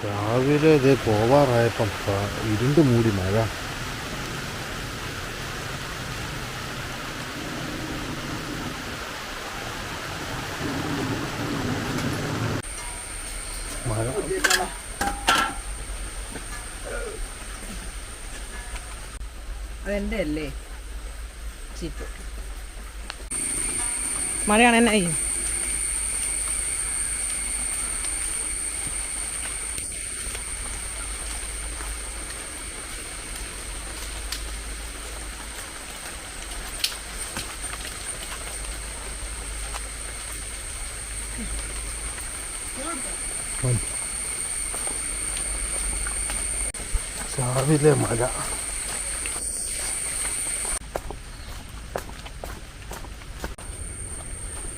രാവിലെ ഇത് പോവാറായപ്പം ഇരുണ്ട് മൂടി മഴ. മഴ അതെൻ്റെ അല്ലേ ചീപ്പ് മഴയാണ് എന്നെ ചെയ്യും. രാവിലെ മഴ.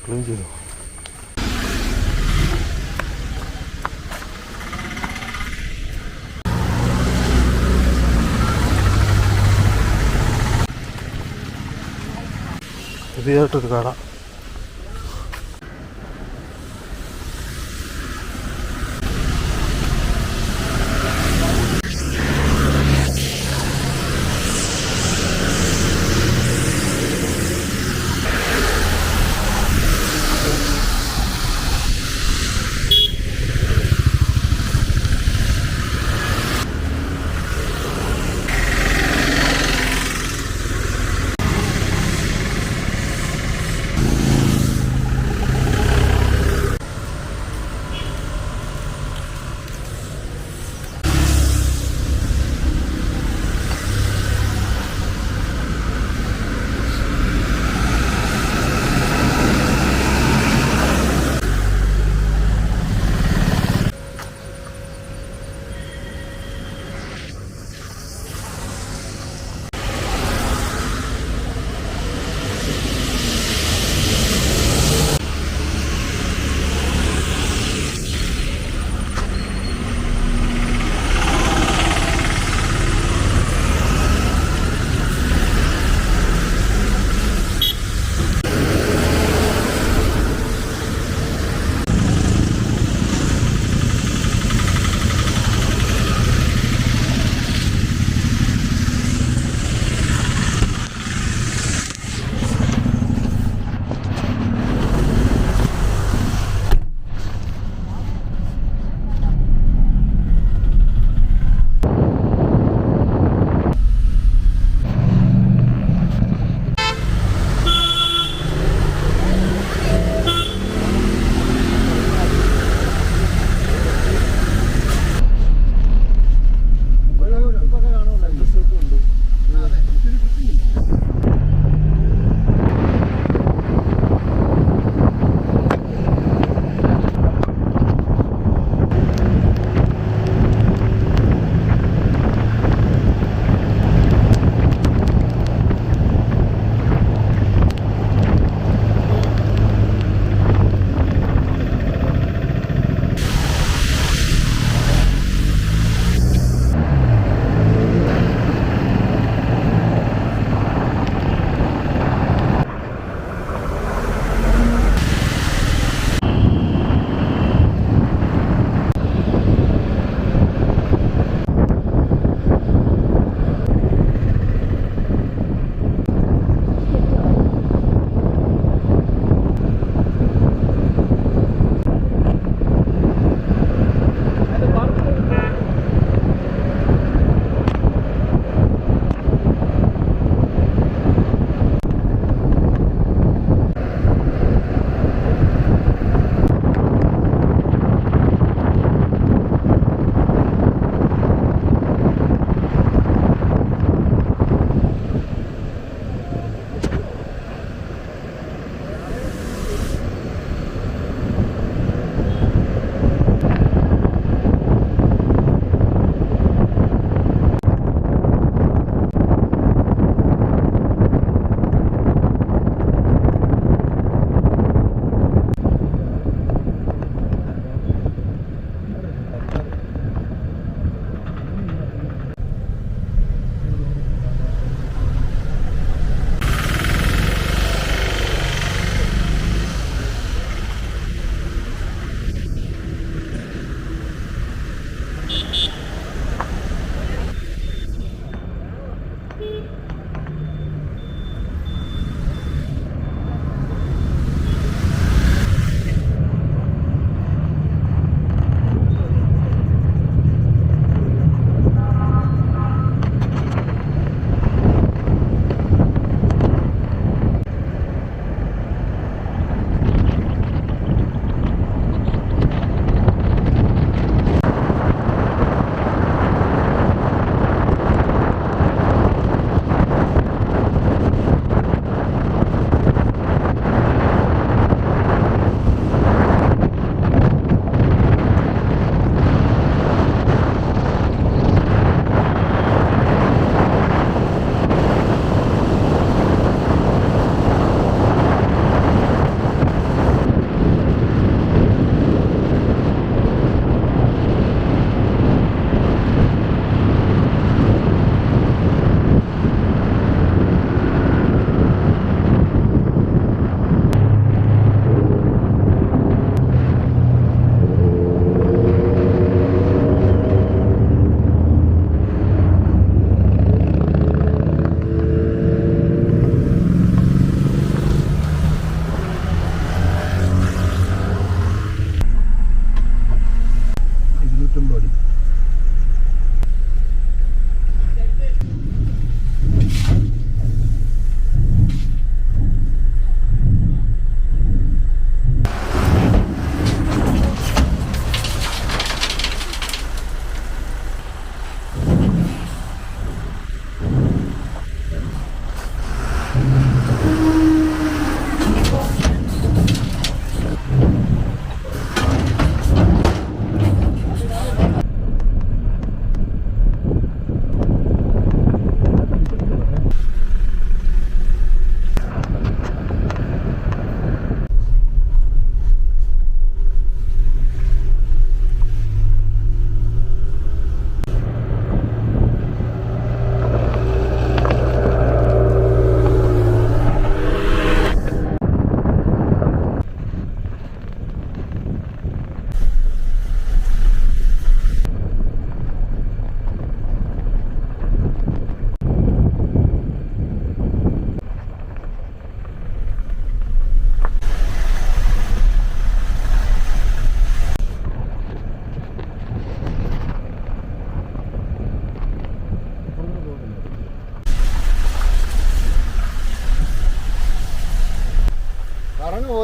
ക്ലീൻ ചെയ്തു. പുതിയതായിട്ടൊരു കട.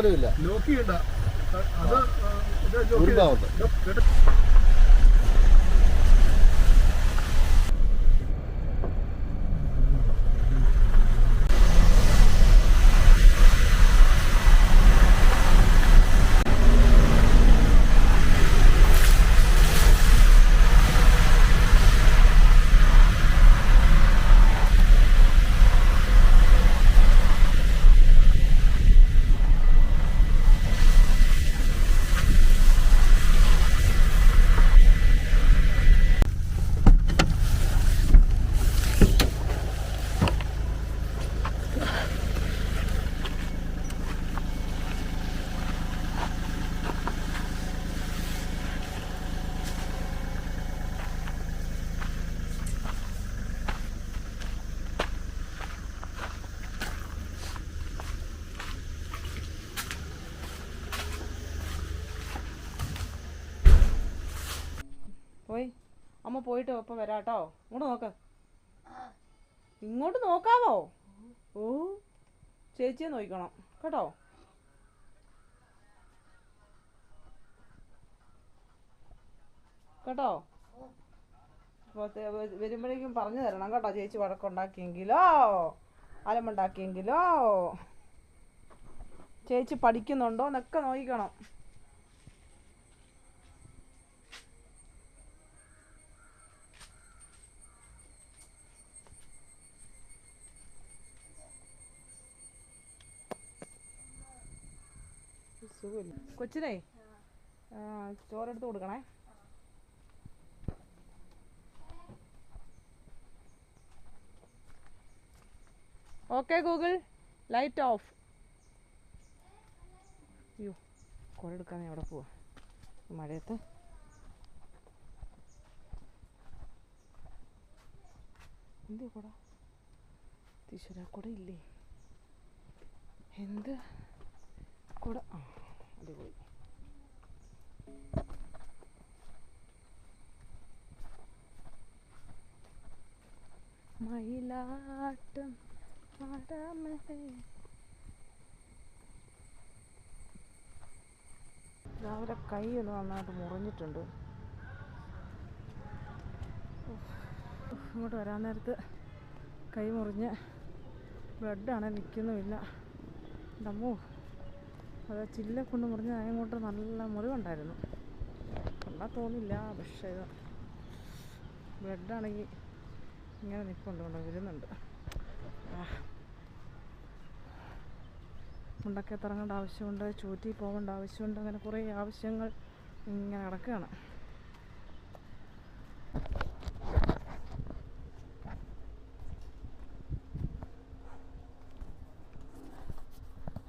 പോലും ഇല്ല. ഒരു ഭാഗത്ത് പോയി അമ്മ പോയിട്ട് ഒപ്പം വരാട്ടോ. ഇങ്ങോട്ട് നോക്ക്, ഇങ്ങോട്ട് നോക്കാവോ? ഓ ചേച്ചിയെ നോക്കണം കേട്ടോ. കേട്ടോ, വരുമ്പോഴേക്കും പറഞ്ഞു തരണം കേട്ടോ. ചേച്ചി വഴക്കുണ്ടാക്കിയെങ്കിലോ അലമ്പുണ്ടാക്കിയെങ്കിലോ ചേച്ചി പഠിക്കുന്നുണ്ടോ എന്നൊക്കെ നോക്കണം. സുഖമില്ല കൊച്ചിനെ, ചോറെടുത്ത് കൊടുക്കണേ. Okay Google, light of. അയ്യോ, കുട എടുക്കാൻ എവിടെ പോവാ മഴയത്ത്? എന്ത് കുട? ഈശ്വരാ, കുട ഇല്ലേ? എന്ത് കുട? ആ, അടിപൊളി. മയിലാട്ടം രാവിലെ കൈ ഒന്ന് നന്നായിട്ട് മുറിഞ്ഞിട്ടുണ്ട്. ഇങ്ങോട്ട് വരാൻ നേരത്ത് കൈ മുറിഞ്ഞ് ബ്ലഡാണ്, നിൽക്കുന്നുമില്ല. ഡമ്മോ, അത് ചില്ല കൊണ്ട് മുറിഞ്ഞ് അങ്ങോട്ട് നല്ല മുറിവുണ്ടായിരുന്നു. കണ്ടാൽ തോന്നില്ല, പക്ഷേ ഇത് ബ്ലഡാണെങ്കിൽ ഇങ്ങനെ നിൽപ്പുണ്ട്, വരുന്നുണ്ട്. മുണ്ടൊക്കെ ഇറങ്ങേണ്ട ആവശ്യമുണ്ട്, ചൂറ്റി പോകേണ്ട ആവശ്യമുണ്ട്, അങ്ങനെ കുറേ ആവശ്യങ്ങൾ ഇങ്ങനെ കിടക്കുകയാണ്.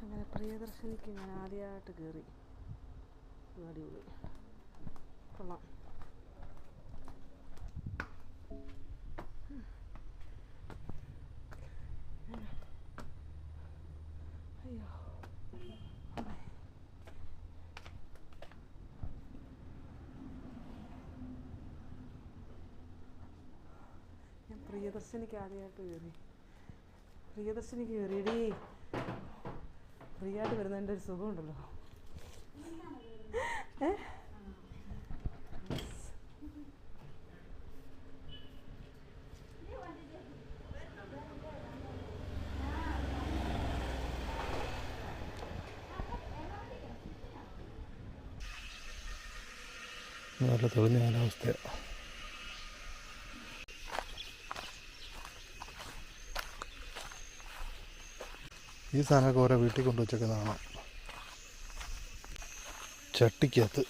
അങ്ങനെ പ്രിയദർശിനിക്ക് ഞാൻ ആദ്യമായിട്ട് കയറി. അടിപൊളി, കൊള്ളാം. അയ്യോ, ഞാൻ പ്രിയദർശിനിക്ക് ആദ്യമായിട്ട് കയറി. പ്രിയദർശിനിക്ക് കയറിയടി. ഫ്രീ ആയിട്ട് വരുന്നതിൻ്റെ ഒരു സുഖമുണ്ടല്ലോ. നല്ല തെളിഞ്ഞ കാലാവസ്ഥയാണ്. ഈ സാധനമൊക്കെ ഓരോ വീട്ടിൽ കൊണ്ടുവച്ചേക്കുന്നതാണ്, ചട്ടിക്കകത്ത്.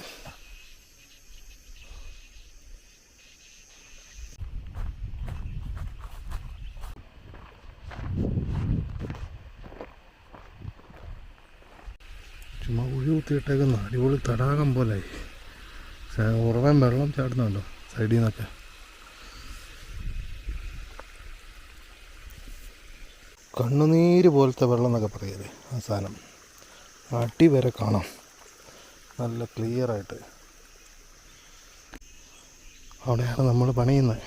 ചുമ്മാ കുഴി കുത്തിയിട്ടേക്കുന്ന അടിപൊളി തടാകം പോലെ. ഉറവൻ വെള്ളം ചാടുന്നുണ്ടോ സൈഡിൽ നിന്നൊക്കെ. കണ്ണുനീര് പോലത്തെ വെള്ളം എന്നൊക്കെ പറയരുത് ആ സാധനം. അടി വരെ കാണാം നല്ല ക്ലിയറായിട്ട്. അവിടെയാണ് നമ്മൾ പണിയുന്നത്.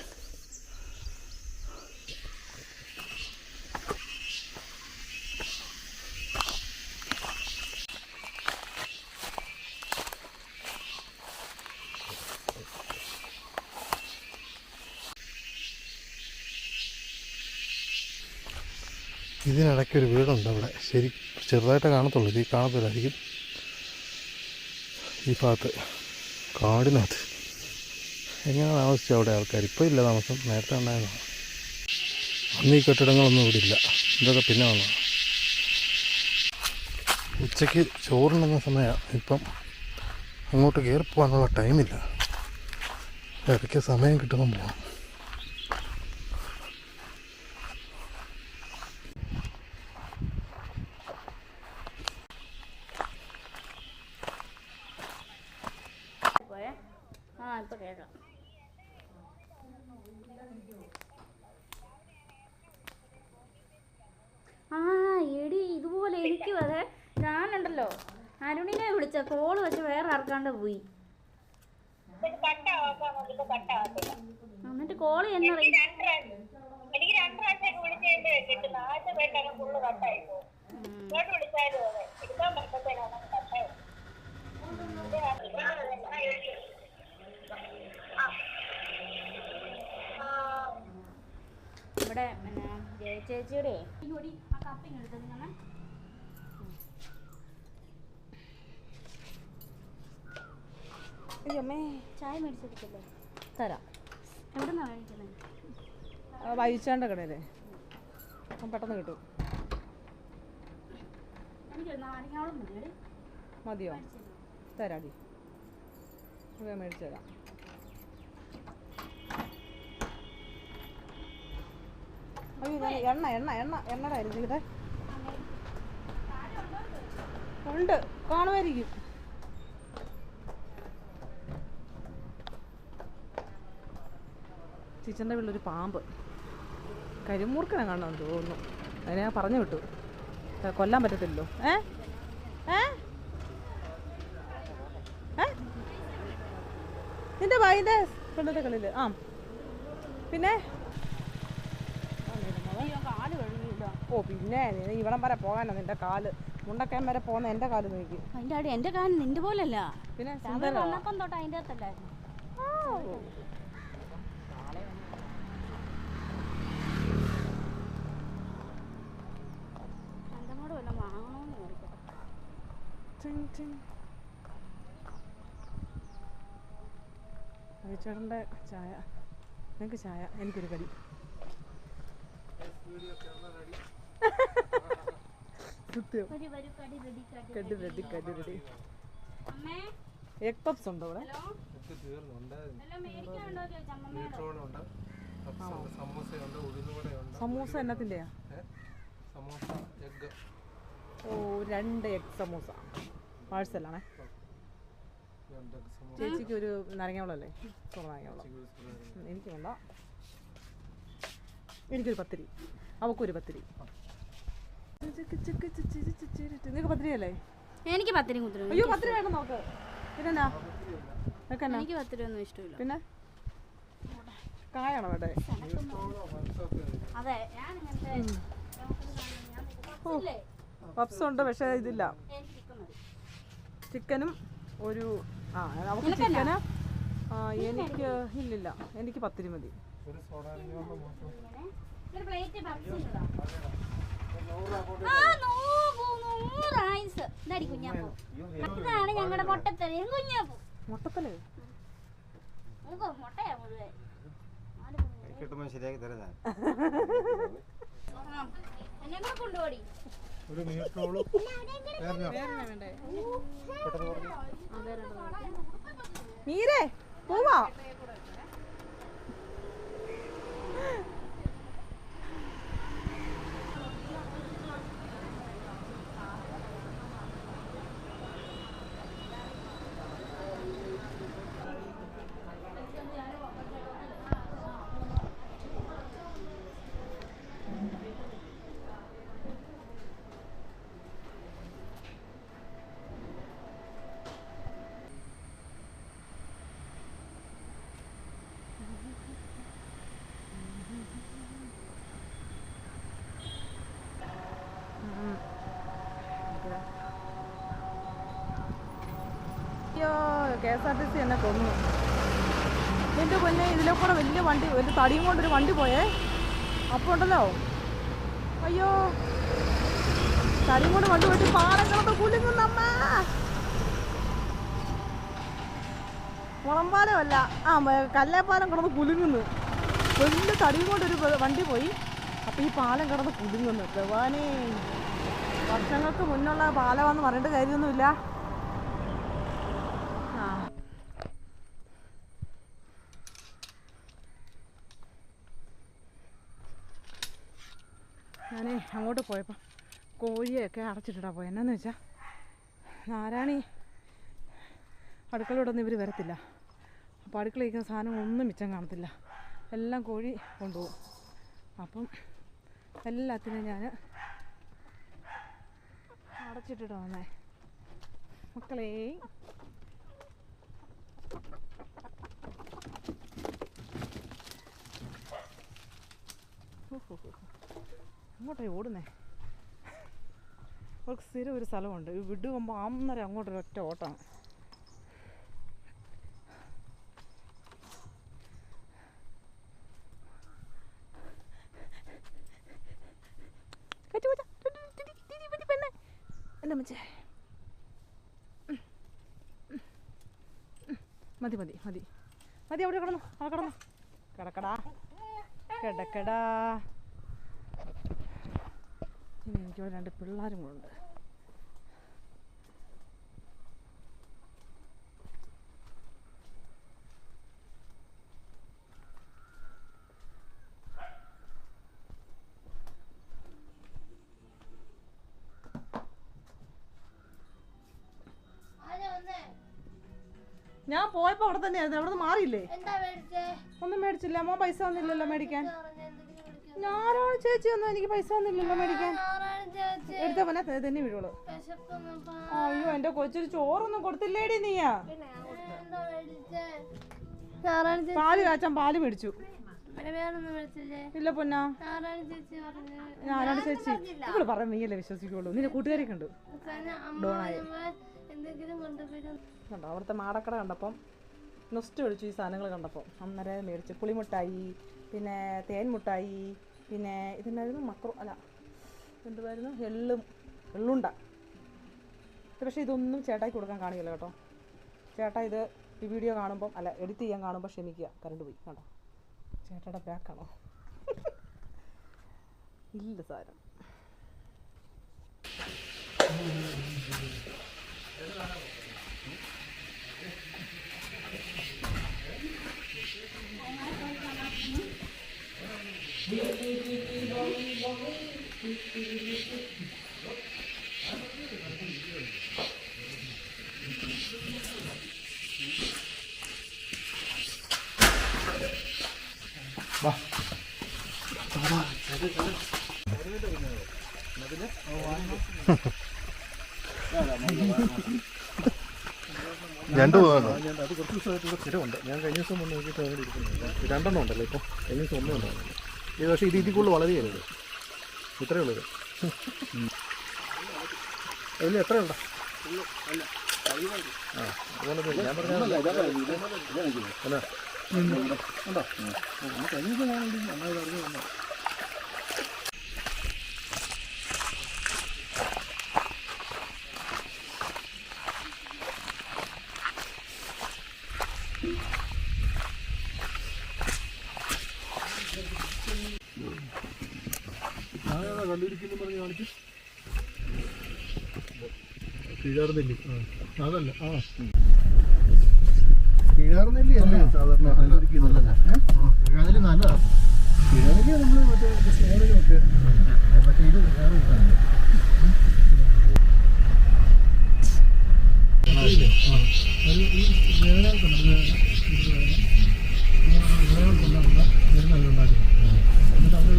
ഇതിനിടയ്ക്കൊരു വീടുണ്ട് അവിടെ. ശരി, ചെറുതായിട്ടേ കാണത്തുള്ളൂ. ഇത് കാണത്തില്ലായിരിക്കും. ഈ ഭാഗത്ത് കാടിനകത്ത് എങ്ങനെ താമസിച്ചു അവിടെ ആൾക്കാർ? ഇപ്പോൾ ഇല്ല താമസം, നേരത്തെ ഉണ്ടായിരുന്നതാണ്. അന്ന് ഈ കെട്ടിടങ്ങളൊന്നും ഇവിടെ ഇല്ല. ഇതൊക്കെ പിന്നെ വന്നതാണ്. ഉച്ചയ്ക്ക് ചോറുണ്ടെന്ന സമയമാണ്. ഇപ്പം അങ്ങോട്ട് കയറി പോകാനുള്ള ടൈമില്ല. ഇടയ്ക്ക് സമയം കിട്ടുമ്പം പോകാം. എടി ഇതുപോലെ എനിക്കും അതെ. ഞാനുണ്ടല്ലോ അരുണിനെ വിളിച്ച കോള് വെച്ച് വേറെ ആർക്കാണ്ട് പോയി. എന്നിട്ട് കോള് എന്നെ ഇവിടെ ചേച്ചിയുടെ ആ കപ്പിങ് എടുത്തത് ഞാൻ അയ്യമ്മേ, ചായ മേടിച്ചെടുക്കല്ലേ? തരാം. എവിടുന്നാ മേടിക്കുന്നത്? വൈച്ചാണ്ട കടയിലെ പെട്ടെന്ന് കിട്ടും. എനിക്ക് നാരങ്ങാവളം മതി. മതിയോ? തരാടി, മേടിച്ചു തരാം. അയ്യോ, എണ്ണ എണ്ണ എണ്ണ എണ്ണയുടെ ആയിരിക്കും ഇവിടെ. ഉണ്ട്, കാണുമായിരിക്കും. ടീച്ചറിൻ്റെ വീട്ടിലൊരു പാമ്പ്, കരിമൂർക്കനെ കാണാൻ തോന്നുന്നു. അതിനെ ഞാൻ പറഞ്ഞു വിട്ടു, കൊല്ലാൻ പറ്റത്തില്ലല്ലോ. നിന്റെ വൈദ്യ പെണ്ണത്തെ കളിയിൽ പിന്നെ ഓ പിന്നെ ഇവിടം വരെ പോകാനോ നിന്റെ കാല്? മുണ്ടക്കയം വരെ പോകുന്ന എൻ്റെ കാല് നോക്കി. അതിൻ്റെ അടി എൻ്റെ കാലം നിന്റെ പോലല്ല. പിന്നെ വന്നപ്പം തൊട്ട് അതിൻ്റെ അകത്തല്ലായിരുന്നു. ചന്തമോട് വല്ലതും വാങ്ങണമെന്ന് നോക്കട്ടെ. ചേട്ടൻ്റെ ചായ, നിങ്ങൾക്ക് ചായ, എനിക്കൊരു കടി. എഗ് പപ്സ് ഉണ്ടോ ഇവിടെ? സമൂസ എന്നത്തിൻ്റെയാ? ഓ, 2 എഗ് സമൂസ പാഴ്സലാണേ. ചേച്ചിക്ക് ഒരു നാരങ്ങാവളല്ലേ? നാരങ്ങാവളം എനിക്ക് വേണ്ട. എനിക്കൊരു പത്തിരി, അവക്കൊരു പത്തിരി. നിനക്ക് പത്തിരി അല്ലേ? എനിക്ക് പത്തിരി കുത്തിരി. അയ്യോ, പത്തിരി വേണം നോക്ക്. പിന്നെന്നാ എനിക്ക് പത്തിരി ഒന്നും ഇഷ്ടമില്ല. പിന്നെ കായാണോ വേണ്ടേ? അതെ, പപ്സ് ഉണ്ട്, പക്ഷേ ഇതില്ല. ചിക്കനും ഒരു അവർക്ക് ചിക്കന്. എനിക്ക് ഇല്ലില്ല, എനിക്ക് പത്തിരി മതി. ഇതാണ് ഞങ്ങളുടെ മുട്ടത്തലേ കുഞ്ഞാപ്പൂ. മുട്ടത്തലേ മുട്ടയാ മുഴുവൻ കിട്ടുമ്പോൾ ശരിയാക്കി തരാം. എന്നെ കൂടെ കൊണ്ടുപോടി. മീരേ, പോവാ. അയ്യോ, KSRTC എന്നെ കൊന്നു. എൻ്റെ പൊന്നെ, ഇതിലെ കൂടെ വലിയ വണ്ടി, ഒരു തടിയും കൊണ്ടൊരു വണ്ടി പോയേ. അപ്പോൾ ഉണ്ടല്ലോ, അയ്യോ തടിയും കൊണ്ട് വണ്ടി വെട്ടി പാലം കിടന്ന് കുലുങ്ങുന്നമ്മ. മുളമ്പാലമല്ല, കല്ലേപ്പാലം കിടന്ന് കുലുങ്ങുന്നു. വലിയ തടിയും കൊണ്ടൊരു വണ്ടി പോയി. അപ്പം ഈ പാലം കിടന്ന് കുലുങ്ങുന്നു. ഭഗവാനേ, വർഷങ്ങൾക്ക് മുന്നുള്ള പാലമാണെന്ന് പറഞ്ഞിട്ട് കാര്യമൊന്നുമില്ല. ഞാൻ അങ്ങോട്ട് പോയപ്പോൾ കോഴിയൊക്കെ അടച്ചിട്ടിട്ടാണ് പോയത്. എന്നാന്ന് വെച്ചാൽ നാരായണി അടുക്കളയോടൊന്നും ഇവർ വരത്തില്ല. അപ്പോൾ അടുക്കളയിരിക്കുന്ന സാധനം ഒന്നും മിച്ചം കാണത്തില്ല, എല്ലാം കോഴി കൊണ്ടുപോകും. അപ്പം എല്ലാത്തിനും ഞാൻ അടച്ചിട്ടിട്ട് വന്നേ. മക്കളെ അങ്ങോട്ടേ ഓടുന്നേ. അവർക്ക് സ്ഥിരം ഒരു സ്ഥലമുണ്ട്, വിടുമ്പോൾ അന്നേരം അങ്ങോട്ടൊരു ഒറ്റ ഓട്ടമാണ്. എൻ്റെ മച്ചേ മതി മതി മതി മതി. അവിടെ കിടന്നു, അവിടെ കിടന്നു. കിടക്കടാ കിടക്കടാ. ഇനി എനിക്കിവിടെ 2 പിള്ളേരും കൂടെ ഉണ്ട്. ഞാൻ പോയപ്പോ അവിടെ തന്നെയായിരുന്നു, അവിടെ നിന്ന് മാറിയില്ലേ? ഒന്നും മേടിച്ചില്ല. മോൻ പൈസ തന്നില്ലല്ലോ മേടിക്കാൻ. ഞാനാണ് ചേച്ചി ഒന്നും എനിക്ക് പൈസ തന്നില്ലല്ലോ മേടിക്കാൻ. എടുത്ത പോലെ തന്നെ വീടുള്ളൂ. അയ്യോ, എന്റെ കൊച്ചൊരു ചോറൊന്നും കൊടുത്തില്ലേടി നീയാ. പാല് കാച്ചാൻ പാല് മേടിച്ചു. ഇല്ല പൊന്നാ, ഞാനാണ് ചേച്ചി. ഇവിടെ പറയാൻ നീയല്ലേ വിശ്വസിക്കുള്ളൂ. നിന്റെ കൂട്ടുകാരി കണ്ടു ഡോണായി കണ്ടോ. അവിടുത്തെ മാടക്കട കണ്ടപ്പം നൊസ്റ്റ് ഒഴിച്ചു ഈ സാധനങ്ങൾ കണ്ടപ്പോൾ അന്നേരം മേടിച്ചു. പുളിമുട്ടായി, പിന്നെ തേൻ മുട്ടായി, പിന്നെ ഇതെന്നായിരുന്നു എന്തുവായിരുന്നു, എള്ളുണ്ട. പക്ഷേ ഇതൊന്നും ചേട്ടായിക്ക് കൊടുക്കാൻ കാണില്ല കേട്ടോ. ചേട്ടാ ഇത് ഈ വീഡിയോ കാണുമ്പം എഡിറ്റ് ചെയ്യാൻ കാണുമ്പോൾ ക്ഷമിക്കുക. കറണ്ട് പോയി കണ്ടോ. ചേട്ടയുടെ ബാക്കാണോ? ഇല്ല സാരം. രണ്ടു പോകാനോ? അത് കുറച്ച് ദിവസമായിട്ടുള്ള സ്ഥിരമുണ്ട്. ഞാൻ കഴിഞ്ഞ ദിവസം വന്ന് നോക്കിയിട്ട് അങ്ങനെ ഇരിക്കുന്നില്ല. 2 എണ്ണം ഉണ്ടല്ലോ ഇപ്പോൾ. കഴിഞ്ഞ ദിവസം 1 ഉണ്ടായിരുന്നു. ഇത് പക്ഷേ ഇതിൽ കൂടുതൽ വളരെയരുത്. ഇത്രയേ ഉള്ളത്. അതിൽ എത്ര ഉണ്ടോ? അതുപോലെ ഞാൻ പറഞ്ഞ കഴിഞ്ഞ ദിവസം ഞാനെങ്കിൽ നന്നായി അറിഞ്ഞു വന്നു. കണ്ടിരിക്കുന്നു പറഞ്ഞ് കാണിച്ചു. കിഴാർനെല്ലി അതല്ല. കിഴാർനെല്ലി അല്ലേ സാധാരണ കണ്ടിരിക്കും. കിഴാനെല്ലി നല്ലതാണ്. കിഴാനെല്ലി നമ്മൾ മറ്റേ സ്മോളിലൊക്കെ മറ്റേ ഇത് വേറെ ഉണ്ടാക്കി എന്നിട്ട് അവർ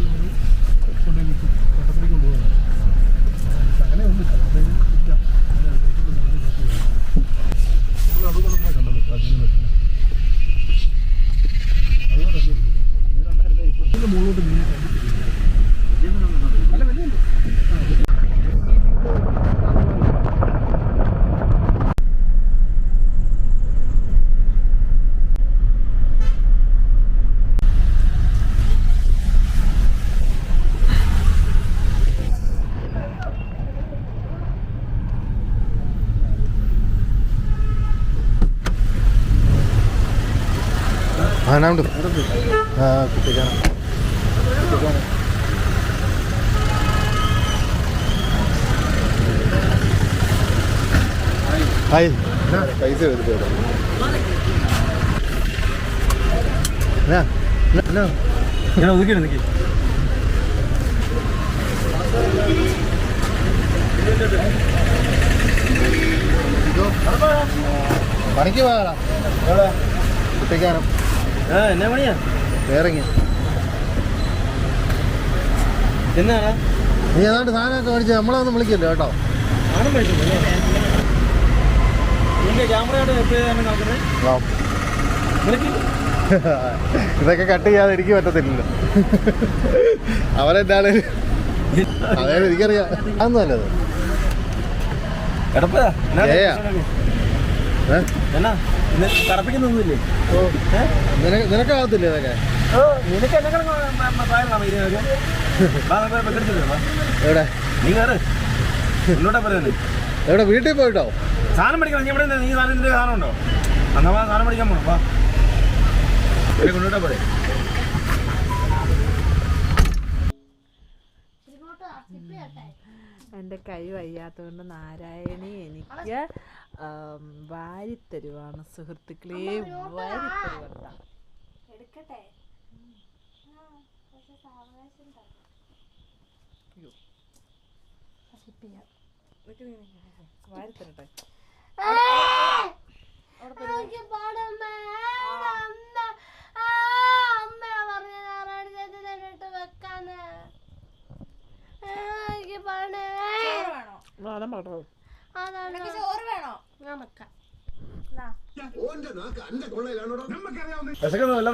കൊണ്ടുപോയി വിൽക്കും. തോട്ടത്തിലേക്ക് കൊണ്ടുപോകുന്നത് അങ്ങനെ ഒന്നും ആനാണ്ട് കുട്ടിക്കാണ് ഹായ് പൈസ എടുത്തു ഒതുക്കി നിൽക്കി പണിക്ക് പോയാ കുട്ടിക്കാനം എന്നാ പണിയാ വേറെങ്ങ എന്നാണ് നീ ഏതാണ്ട് സാധനമൊക്കെ മേടിച്ച് നമ്മളെ ഒന്നും വിളിക്കല്ലോ കേട്ടോ ആണും മേടിച്ചില്ലേ ക്യാമറയോട് എപ്പോഴും നോക്കുന്നത് ഇതൊക്കെ കട്ട് ചെയ്യാതെ എനിക്ക് പറ്റത്തില്ലല്ലോ അവരെന്താണ് അതായത് എനിക്കറിയാം അതൊന്നും അല്ലത് എന്നാ കറപ്പിക്കുന്നൊന്നുമില്ലേ നിനക്കാകത്തില്ലേ ഇതൊക്കെ നിനക്ക് എവിടെ നീ കയറ് മുന്നോട്ടാ പറയുന്നത് എവിടെ വീട്ടിൽ പോയിട്ടോ സാധനം പഠിക്കണം നീ ഇവിടെ നീ സാധനത്തിന്റെ സാധനം ഉണ്ടോ എന്നാ സാധനം പഠിക്കാൻ പോണം വാ കൊണ്ടുവിട്ടാ പോരെ എൻ്റെ കൈ വയ്യാത്തതുകൊണ്ട് നാരായണി എനിക്ക് വാരിത്തരുവാണ് സുഹൃത്തുക്കളെ വാരിത്തരുവാണ് എടുക്കട്ടെ വാരിത്തരട്ടെ ചോറ് വേണോ വിശക്കുന്നു വല്ല